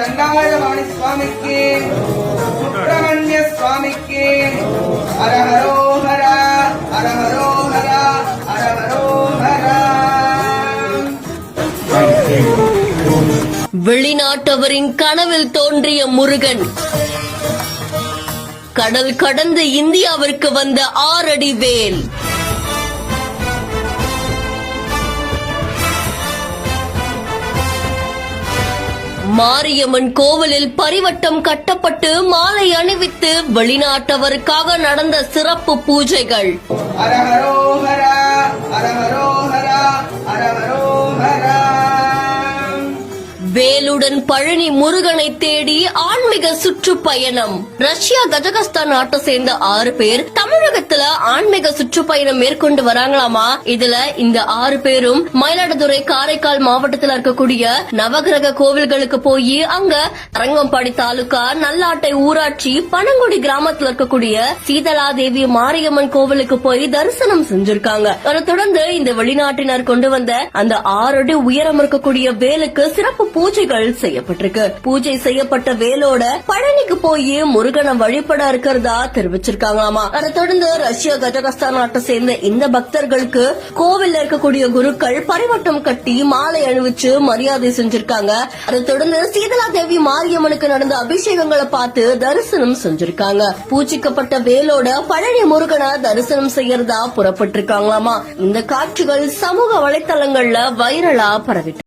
தண்டாயுதபாணி சுவாமிக்கு, சுப்பிரமணிய சுவாமிக்கு, அரஹரோஹரா அரஹரோஹரா அரஹரோஹரா. வெளிநாட்டவரின் கனவில் தோன்றிய முருகன் கடல் கடந்து இந்தியாவிற்கு வந்த 6 அடி வேல். மாரியம்மன் கோவிலில் பரிவட்டம் கட்டப்பட்டு மாலை அணிவித்து வெளிநாட்டவருக்காக நடந்த சிறப்பு பூஜைகள். அரஹரோஹரா அரஹரோஹரா அரஹரோஹரா. வேலுடன் பழனி முருகனை தேடி ஆன்மீக சுற்றுப்பயணம். ரஷ்யா கஜகஸ்தான் நாட்டை சேர்ந்த 6 பேர் தமிழகத்துல ஆன்மீக சுற்றுப்பயணம் மேற்கொண்டு வராங்களாமா. இதுல இந்த 6 பேரும் மயிலாடுதுறை காரைக்கால் மாவட்டத்தில் இருக்கக்கூடிய நவகிரக கோவில்களுக்கு போய் அங்க அரங்கம்பாடி தாலுகா நல்லாட்டை ஊராட்சி பனங்குடி கிராமத்தில் இருக்கக்கூடிய சீதலாதேவி மாரியம்மன் கோவிலுக்கு போய் தரிசனம் செஞ்சிருக்காங்க. அதை தொடர்ந்து இந்த வெளிநாட்டினர் கொண்டு வந்த அந்த 6 அடி உயரம் இருக்கக்கூடிய வேலுக்கு சிறப்பு பூஜைகள் செய்யப்பட்டிருக்கு. பூஜை செய்யப்பட்ட வேலோட பழனிக்கு போய் முருகனை வழிபட இருக்கிறதா தெரிவிச்சிருக்காங்களாமா. அதை தொடர்ந்து ரஷ்யா கஜகஸ்தான் நாட்டை சேர்ந்த இந்த பக்தர்களுக்கு கோவில்ல இருக்கக்கூடிய குருக்கள் பரிவட்டம் கட்டி மாலை அணிவிச்சு மரியாதை செஞ்சிருக்காங்க. அதை தொடர்ந்து சீதலாதேவி மாரியம்மனுக்கு நடந்த அபிஷேகங்களை பார்த்து தரிசனம் செஞ்சிருக்காங்க. பூஜிக்கப்பட்ட வேலோட பழனி முருகனை தரிசனம் செய்யறதா புறப்பட்டிருக்காங்களாமா. இந்த காட்சிகள் சமூக வலைதளங்கள்ல வைரலா பரவிட்டு